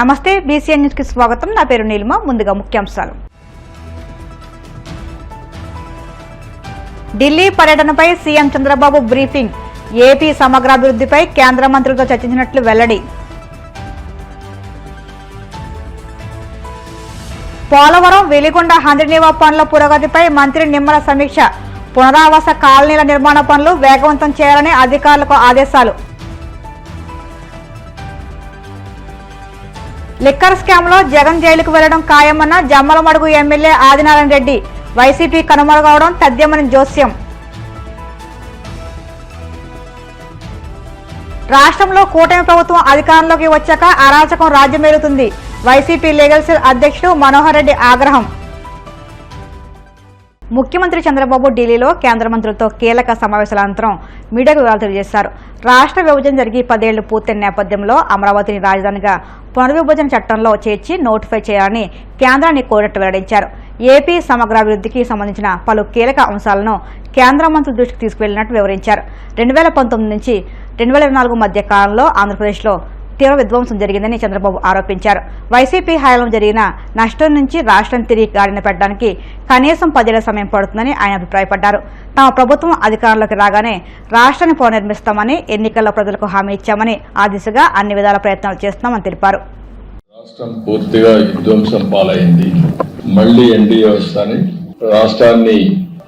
నమస్తే BCN news కి స్వాగతం. నా పేరు నీలిమ. ముందుగా ముఖ్యాంశాలు. ఢిల్లీ పర్యటనపై సీఎం చంద్రబాబు బ్రీఫింగ్. ఏపీ సమగ్రాభివృద్ధిపై కేంద్ర మంత్రులతో చర్చించినట్లు వెల్లడి. పోలవరం వెలిగొండ హంద్రీనీవా పనుల పురోగతిపై మంత్రి నిమ్మల సమీక్ష. పునరావాస కాలనీల నిర్మాణ పనులు వేగవంతం చేయాలని అధికారులకు ఆదేశాలు. లిక్కర్ స్కామ్ లో జగన్ జైలుకు వెళ్లడం ఖాయమన్న జమ్మలమడుగు ఎమ్మెల్యే ఆదినారాయణ రెడ్డి. వైసీపీ కనుమరుగవడం తథ్యమని జోస్యం. రాష్ట్రంలో కూటమి ప్రభుత్వం అధికారంలోకి వచ్చాక అరాచకం రాజ్యమేలుతుంది. వైసీపీ లీగల్ సెల్ అధ్యక్షుడు మనోహర్ రెడ్డి ఆగ్రహం. ముఖ్యమంత్రి చంద్రబాబు ఢిల్లీలో కేంద్ర మంత్రులతో కీలక సమావేశాల అనంతరం మీడియాకు వివరాలు తెలియజేశారు. రాష్ట్ర విభజన జరిగి 10 ఏళ్లు పూర్తయిన నేపథ్యంలో అమరావతిని రాజధానిగా పునర్విభజన చట్టంలో చేర్చి నోటిఫై చేయాలని కేంద్రాన్ని కోరినట్టు వెల్లడించారు. ఏపీ సమగ్రాభివృద్ధికి సంబంధించిన పలు కీలక అంశాలను కేంద్ర మంత్రుల దృష్టికి తీసుకువెళ్లినట్టు వివరించారు. 2019 నుంచి 2024 మధ్య కాలంలో ఆంధ్రప్రదేశ్లో తీవ్ర విధ్వంసం జరిగిందని చంద్రబాబు ఆరోపించారు. వైసీపీ హయాంలో జరిగిన నష్టం నుంచి రాష్ట్రం తిరిగి గాడిన పెట్టడానికి కనీసం 10 ఏళ్ల సమయం పడుతుందని ఆయన అభిప్రాయపడ్డారు. తమ ప్రభుత్వం అధికారంలోకి రాగానే రాష్ట్రాన్ని పునర్నిర్మిస్తామని, ఎన్నికల్లో ప్రజలకు హామీ ఇచ్చామని, ఆ దిశగా అన్ని విధాల ప్రయత్నాలు చేస్తున్నామని తెలిపారు. రాష్ట్రం పూర్తిగా విధ్వంసం పాలైంది. మళ్లీ ఎన్డీఏ వస్తాని రాష్ట్రాన్ని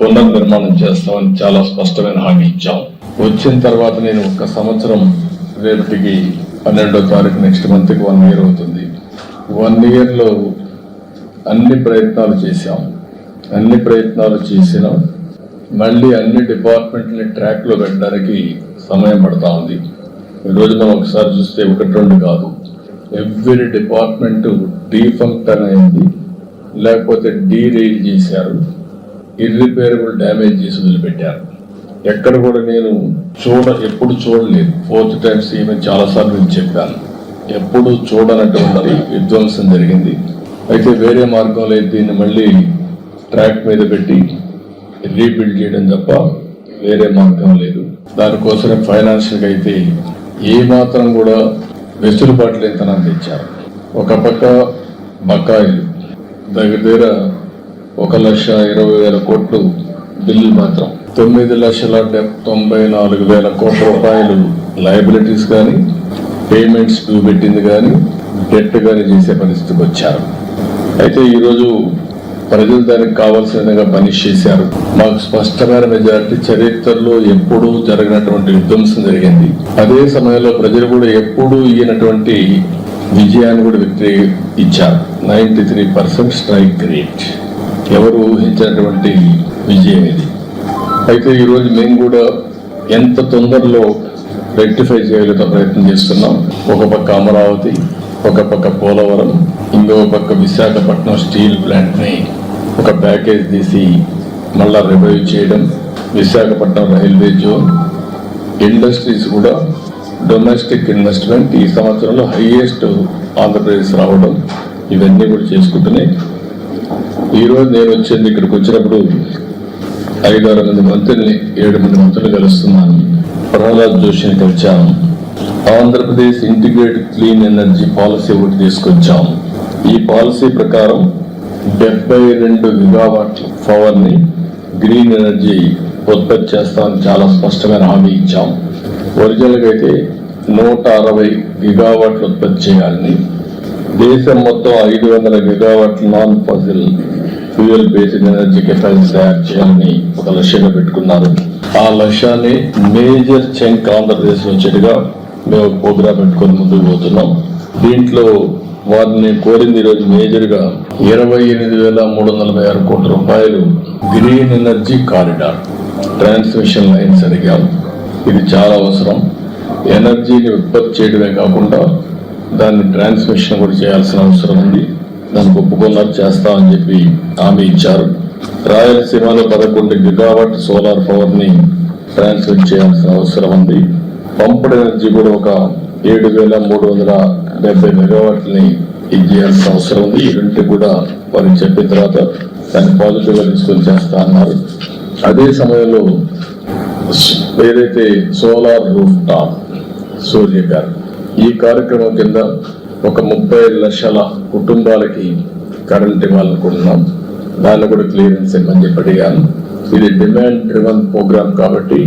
పునర్నిర్మాణం చేస్తామని చాలా స్పష్టమైన హామీ ఇచ్చాం. వచ్చిన తర్వాత నేను 1 సంవత్సరం రేపటికి 12వ తారీఖు నెక్స్ట్ మంత్కి 1 ఇయర్ అవుతుంది. 1 ఇయర్లో అన్ని ప్రయత్నాలు చేసినాం. మళ్ళీ అన్ని డిపార్ట్మెంట్ని ట్రాక్లో పెట్టడానికి సమయం పడతా ఉంది. ఈరోజు మనం ఒకసారి చూస్తే 1-2 కాదు, ఎవ్రీ డిపార్ట్మెంట్ డీఫంక్షన్ అయింది, లేకపోతే డీరైల్ చేశారు, ఇర్రిపేరబుల్ డ్యామేజ్ చేసి వదిలిపెట్టారు. ఎక్కడ కూడా నేను ఎప్పుడు చూడలేదు. 4th టైం సీఎం చాలాసార్లు నేను చెప్పాను, ఎప్పుడు చూడనటువంటి విధ్వంసం జరిగింది. అయితే వేరే మార్గం లేదు, దీన్ని మళ్ళీ ట్రాక్ మీద పెట్టి రీబిల్డ్ చేయడం తప్ప వేరే మార్గం లేదు. దానికోసమే ఫైనాన్షియల్గా అయితే ఏమాత్రం కూడా వెసులుబాటు లేని తెచ్చారు. ఒక పక్క బకాయిలు దగ్గర 1,20,000 కోట్లు బిల్లు మాత్రం 9,94,000 కోట్ల రూపాయలు లయబిలిటీస్ కానీ, పేమెంట్స్ డ్యూ పెట్టింది కానీ, డెట్ కానీ చేసే పరిస్థితికి వచ్చారు. అయితే ఈరోజు ప్రజలు దానికి కావాల్సిన విధంగా పనిష్ చేశారు. మాకు స్పష్టమైన మెజారిటీ, చరిత్రలో ఎప్పుడూ జరిగినటువంటి విధ్వంసం జరిగింది. అదే సమయంలో ప్రజలు కూడా ఎప్పుడూ ఈయనటువంటి విజయాన్ని కూడా ఇచ్చారు. 93% స్ట్రైక్ రేట్, ఎవరు ఊహించినటువంటి విజయం ఇది. అయితే ఈరోజు మేము కూడా ఎంత తొందరలో రెక్టిఫై చేయగలిగే ప్రయత్నం చేస్తున్నాం. ఒక పక్క అమరావతి, ఒక పక్క పోలవరం, ఇంకో పక్క విశాఖపట్నం స్టీల్ ప్లాంట్ని ఒక ప్యాకేజ్ తీసి మళ్ళా రివైవ్ చేయడం, విశాఖపట్నం రైల్వే జోన్, ఇండస్ట్రీస్ కూడా డొమెస్టిక్ ఇన్వెస్ట్మెంట్ ఈ సంవత్సరంలో హైయెస్ట్ ఆంధ్రప్రదేశ్ రావడం, ఇవన్నీ కూడా చేసుకుంటున్నాయి. ఈరోజు నేను వచ్చింది, ఇక్కడికి వచ్చినప్పుడు 5-6 మంది మంత్రుల్ని, 7 మంది మంత్రులు కలుస్తున్నాను. ప్రహ్లాద్ జోషిని కలిచాము. Andhra Pradesh integrated clean energy policy ఒకటి తీసుకొచ్చాము. ఈ పాలసీ ప్రకారం 72 గిగావాట్ల పవర్ని గ్రీన్ ఎనర్జీ ఉత్పత్తి చేస్తామని చాలా స్పష్టమైన హామీ ఇచ్చాం. ఒరిజినల్గా అయితే 160 గిగావాట్లు ఉత్పత్తి చేయాలని, దేశం మొత్తం 500 గిగావాట్ల non fossil fuel based energy capacity తయారు చేయాలని ఒక లక్ష్యంగా పెట్టుకున్నారు. ఆ లక్ష్యాన్ని మేజర్ చంక్ ఆంధ్రప్రదేశ్ వచ్చేట్టుగా మేము ప్రోగ్రాం పెట్టుకొని ముందుకు పోతున్నాం. దీంట్లో వారిని కోరింది ఈరోజు మేజర్గా 28,346 కోట్ల రూపాయలు green energy corridor transmission lines అడిగాం. ఇది చాలా అవసరం. ఎనర్జీని ఉత్పత్తి చేయడమే కాకుండా దాన్ని ట్రాన్స్మిషన్ కూడా చేయాల్సిన అవసరం ఉంది. దానికి ఒప్పుకున్నారు, చేస్తామని చెప్పి హామీ ఇచ్చారు. రాయలసీమలో 11 గిగావాట్ సోలార్ పవర్ని ట్రాన్స్మిట్ చేయాల్సిన అవసరం ఉంది. పంప్డ్ ఎనర్జీ కూడా ఒక 7,370 మెగావాట్లని ఇది చేయాల్సిన అవసరం ఉంది. ఈ రెండింటి కూడా వారికి చెప్పిన తర్వాత దాన్ని పాజిటివ్గా తీసుకొని చేస్తా అన్నారు. అదే సమయంలో ఏదైతే సోలార్ రూఫ్ టాప్ సూర్య గారు ఈ కార్యక్రమం కింద ఒక 30 లక్షల కుటుంబాలకి కరెంట్ ఇవ్వాలనుకుంటున్నాం. దాన్ని కూడా క్లియరెన్స్ ఇవ్వమని చెప్పి అడిగాను. ఇది డిమాండ్ డ్రివన్ ప్రోగ్రామ్ కాబట్టి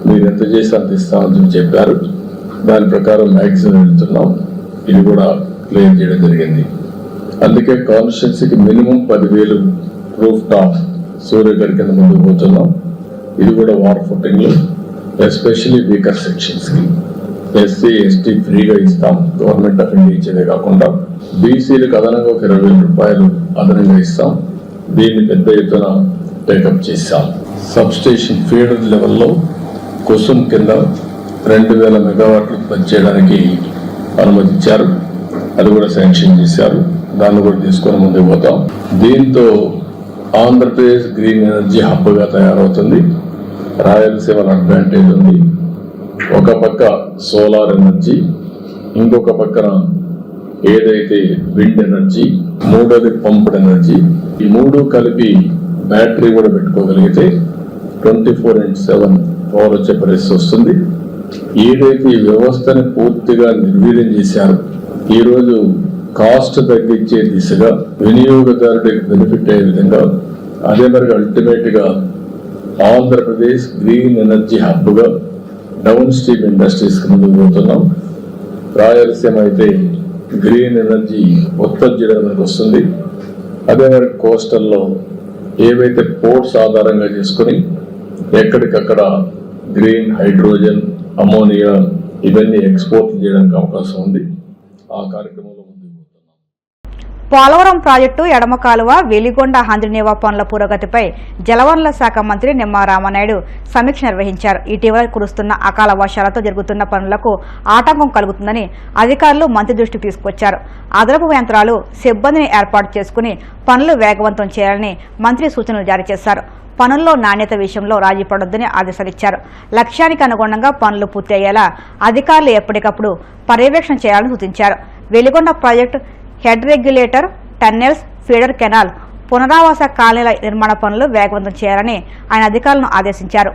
మీరు ఎంత చేసి అంత ఇస్తామని చెప్పారు. దాని ప్రకారం మ్యాక్సిమం వెళ్తున్నాం. ఇది కూడా క్లియర్ చేయడం జరిగింది. అందుకే కాన్స్టిట్యున్సీకి మినిమం 10,000 రూఫ్ టాప్ సూర్యగారి కింద ముందుకు పోతున్నాం. ఇది కూడా వాటర్ ఫుటింగ్లు, ఎస్పెషల్లీ వీకర్ సెక్షన్స్కి ఎస్సీ ఎస్టీ ఫ్రీగా ఇస్తాం. గవర్నమెంట్ ఆఫ్ ఇండియా ఇచ్చేదే కాకుండా బీసీలకు అదనంగా ఒక 20,000 రూపాయలు అదనంగా ఇస్తాం. దీన్ని పెద్ద ఎత్తున టేకప్ చేశాం. సబ్ స్టేషన్ ఫీడర్ లెవెల్లో కుసుమ్ కింద 2,000 మెగావాట్లు ఉత్పత్తి చేయడానికి అనుమతించారు. అది కూడా శాంక్షన్ చేశారు. దాన్ని కూడా తీసుకొని ముందుకు పోతాం. దీంతో ఆంధ్రప్రదేశ్ గ్రీన్ ఎనర్జీ హబ్గా తయారవుతుంది. రాయలసీమ అడ్వాంటేజ్ ఉంది. ఒక పక్క సోలార్ ఎనర్జీ, ఇంకొక పక్కన ఏదైతే విండ్ ఎనర్జీ, మూడోది పంప్డ్ ఎనర్జీ. ఈ మూడు కలిపి బ్యాటరీ కూడా పెట్టుకోగలిగితే 24/7 పవర్ వచ్చే పరిస్థితి వస్తుంది. ఏదైతే ఈ వ్యవస్థని పూర్తిగా నిర్వీర్యం చేశారు, ఈరోజు కాస్ట్ తగ్గించే దిశగా వినియోగదారుడికి బెనిఫిట్ అయ్యే విధంగా, అదే మరి అల్టిమేట్ గా ఆంధ్రప్రదేశ్ గ్రీన్ ఎనర్జీ హబ్గా డౌన్ స్ట్రీమ్ ఇండస్ట్రీస్ ముందుకు పోతున్నాం. రాయలసీమ అయితే గ్రీన్ ఎనర్జీ ఉత్పత్తి చేయడానికి వస్తుంది. అదే మరి కోస్టల్లో ఏవైతే పోర్ట్స్ ఆధారంగా చేసుకుని ఎక్కడికక్కడ గ్రీన్ హైడ్రోజన్, అమోనియా ఇవన్నీ ఎక్స్పోర్ట్ చేయడానికి అవకాశం ఉంది. ఆ కార్యక్రమంలో పోలవరం ప్రాజెక్టు ఎడమ కాలువ వెలిగొండ హంద్రినేవా పనుల పురోగతిపై జలవనరుల శాఖ మంత్రి నిమ్మల రామానాయుడు సమీక్ష నిర్వహించారు. ఇటీవల కురుస్తున్న అకాల వర్షాలతో జరుగుతున్న పనులకు ఆటంకం కలుగుతుందని అధికారులు మంత్రి దృష్టికి తీసుకొచ్చారు. అదనపు యంత్రాలు, సిబ్బందిని ఏర్పాటు చేసుకుని పనులు వేగవంతం చేయాలని మంత్రి సూచనలు జారీ చేశారు. పనుల్లో నాణ్యత విషయంలో రాజీ పడొద్దని ఆదేశాలిచ్చారు. లక్ష్యానికి అనుగుణంగా పనులు పూర్తి అయ్యేలా అధికారులు ఎప్పటికప్పుడు పర్యవేక్షణ చేయాలని సూచించారు. Veligonda project head regulator, tunnels, feeder canal, పునరావాస కాలనీల నిర్మాణ పనులు వేగవంతం చేయాలని ఆయన అధికారులను ఆదేశించారు.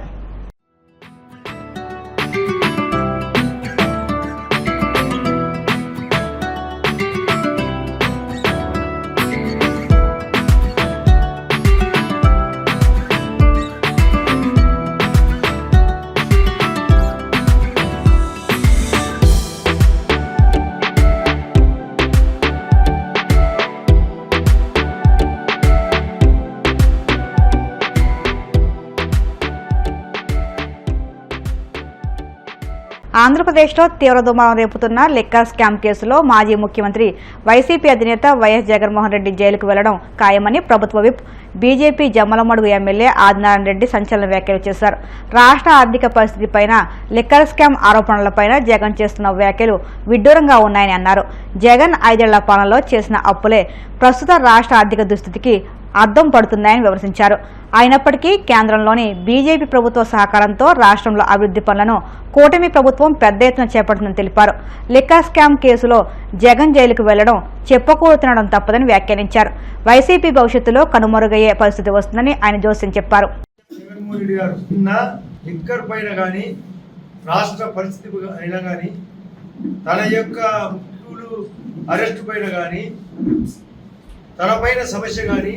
ఆంధ్రప్రదేశ్లో తీవ్ర దుమారం రేపుతున్న లిక్కర్ స్కామ్ కేసులో మాజీ ముఖ్యమంత్రి వైసీపీ అధినేత వైఎస్ జగన్మోహన్ రెడ్డి జైలుకు వెళ్లడం ఖాయమని ప్రభుత్వ whip, BJP Jammalamadugu MLA Adinarayana Reddy సంచలన వ్యాఖ్యలు చేశారు. రాష్ట్ర ఆర్థిక పరిస్థితిపైన, లిక్కర్ స్కామ్ ఆరోపణలపైన జగన్ చేస్తున్న వ్యాఖ్యలు విడ్డూరంగా ఉన్నాయని అన్నారు. జగన్ 5 ఏళ్ల పాలనలో చేసిన అప్పులే ప్రస్తుత రాష్ట్ర ఆర్థిక దుస్థితికి అద్దం పడుతున్నాయని విమర్శించారు. అయినప్పటికీ కేంద్రంలోని బీజేపీ ప్రభుత్వ సహకారంతో రాష్ట్రంలో అభివృద్ధి పనులను కూటమి ప్రభుత్వం పెద్ద ఎత్తున చేపడుతుందని తెలిపారు. లిక్కర్ స్కామ్ కేసులో జగన్ జైలుకు వెళ్లడం చెప్పకూడదు తినడం తప్పదని వ్యాఖ్యానించారు. వైసీపీ భవిష్యత్తులో కనుమరుగయ్యే పరిస్థితి వస్తుందని ఆయన జోస్యం చెప్పారు. లిక్కర్ పైన కానీ రాష్ట్ర పరిస్థితి అయినా కానీ, తన యొక్క అరెస్టు పైన కానీ, తన పైన సమస్య కానీ,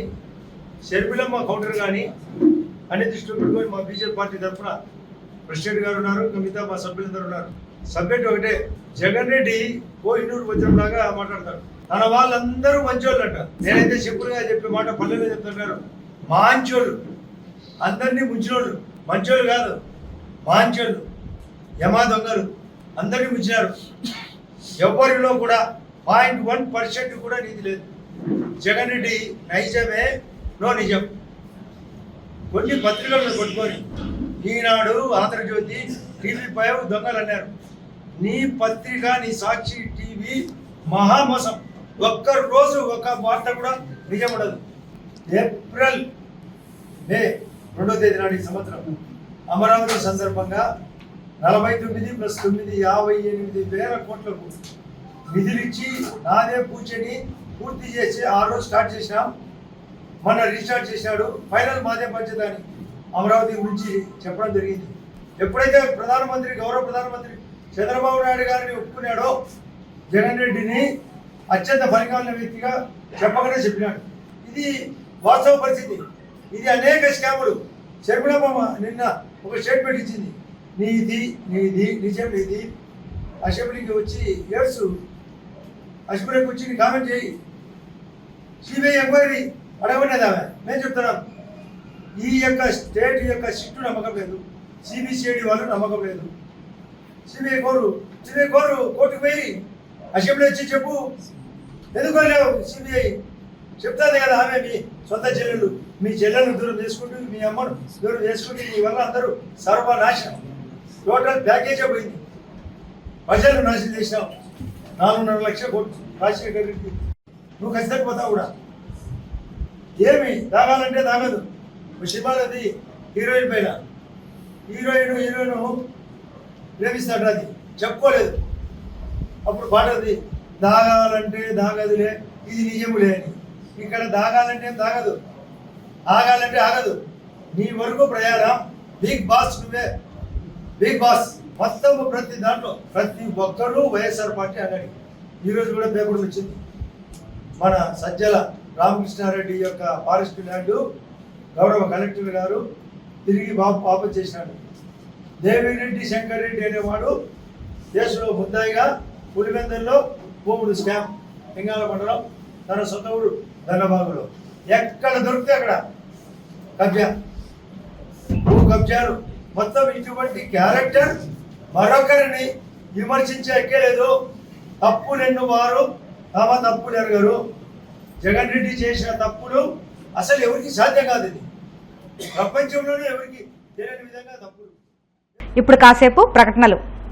షర్మిలమ్మ కౌంటర్ కానీ అన్ని దృష్టిలో పెట్టుకొని మా బీజేపీ పార్టీ తరఫున ప్రెసిడెంట్ గారు ఉన్నారు, మిగతా మా సభ్యులందరూ ఉన్నారు. సబ్జెక్ట్ ఒకటే, జగన్ రెడ్డి కోహినూరు వజ్రంలాగా మాట్లాడతాడు. తన వాళ్ళందరూ మంచోళ్ళు అంట. నేనైతే సింపుల్గా చెప్పే మాట పల్లెలో చెప్తున్నారు, మాంచోళ్ళు, అందరినీ ముంచినోళ్ళు. మంచోళ్ళు కాదు, మాంచోళ్ళు, యమా దొంగలు, అందరినీ ముంచినారు. ఎవరిలో కూడా 0.1% కూడా నీతి లేదు. జగన్ రెడ్డి నైజమే నో నిజం. కొన్ని పత్రికలను కొట్టుకొని ఈనాడు, ఆంధ్రజ్యోతి, TV5 దొంగలు అన్నారు. నీ పత్రిక, నీ సాక్షి టీవీ మహామోసం. ఒక్క రోజు ఒక వార్త కూడా నిజం ఉండదు. ఏప్రిల్ మే 2వ తేదీ నాడు ఈ సంవత్సరం అమరావతి సందర్భంగా 49 + 9 58,000 కోట్లకు నిధులిచ్చి నాదే పూచని పూర్తి చేసి ఆ రోజు స్టార్ట్ చేసినాం. మన రీస్టార్ట్ చేసినాడు. ఫైనల్ మాదే బాధ్యత అని అమరావతి గురించి చెప్పడం జరిగింది. ఎప్పుడైతే గౌరవ ప్రధానమంత్రి చంద్రబాబు నాయుడు గారిని ఒప్పుకున్నాడో జగన్ రెడ్డిని, అత్యంత పనికిమాలిన వ్యక్తిగా చెప్పగానే చెప్పినాడు. ఇది వాస్తవ పరిస్థితి. ఇది అనేక స్కాములు. శర్మిలమ్మ నిన్న ఒక స్టేట్మెంట్ ఇచ్చింది, నీది నిజం అసెంబ్లీకి వచ్చి ఏడ్సు, అసెంబ్లీకి వచ్చి నీ కామెంట్ చేయి, సిబిఐ ఎంక్వైరీ అడగబడినది ఆమె. మేము చెప్తున్నాం, ఈ యొక్క స్టేట్ యొక్క సిట్టు నమ్మకం లేదు, సిబిసిఐడి వాళ్ళు నమ్మకం లేదు. సిబిఐ కోర్టుకు పోయి అసెంబ్లీ వచ్చి చెప్పు, ఎందుకు లేవు సిబిఐ చెప్తాది కదా. ఆమె మీ సొంత చెల్లెలు, మీ చెల్లెలను దూరం చేసుకుంటూ, మీ అమ్మను దూరం చేసుకుంటూ, మీ వల్ల అందరూ సర్వనాశనం, టోటల్ ప్యాకేజే పోయింది. ప్రజలు నాశనం చేసినావు. 4.5 లక్షల కోట్లు రాజశేఖర్ రెడ్డి. నువ్వు ఖచ్చితంగా పోతావు కూడా. ఏమి తాగాలంటే తాగదు. సినిమాలది హీరోయిన్ పైన హీరోయిన్ ప్రేమిస్తాడు, అది చెప్పుకోలేదు. అప్పుడు పాటది దాగాలంటే దాగదులే, ఇది నిజములే అని. ఇక్కడ దాగాలంటే ఏం తాగదు, ఆగాలంటే ఆగదు. నీ వరకు ప్రయాణం. బిగ్ బాస్ నువ్వే, బిగ్ బాస్. మొత్తం ప్రతి దాంట్లో ప్రతి ఒక్కరూ వైఎస్ఆర్ పార్టీ అన్నాడు. ఈరోజు కూడా పేపర్ వచ్చింది, మన సజ్జల రామకృష్ణారెడ్డి యొక్క ఫారెస్ట్ ల్యాండ్ గౌరవ కలెక్టర్ గారు తిరిగి వాపసు చేసినాడు. దేవిరెడ్డి శంకర్ రెడ్డి అనేవాడు దేశంలో ముద్దాయిగా పులివెందుల్లో భూముడు స్కామ్, లింగాల మండలం, తన సొంత ఊరు ధనబాగులో ఎక్కడ దొరికితే అక్కడ కబ్జా, భూ కబ్జాలు. మొత్తం ఇటువంటి క్యారెక్టర్ మరొకరిని విమర్శించే ఎక్కలేదు. తప్పులెన్ను వారు తమ తప్పులు ఎరగరు. జగన్ రెడ్డి చేసిన తప్పులు అసలు ఎవరికి సాధ్యం కాదు. ఇది ప్రపంచంలోనే ఎవరికి తెలియని విధంగా తప్పులు. ఇప్పుడు కాసేపు ప్రకటనలు.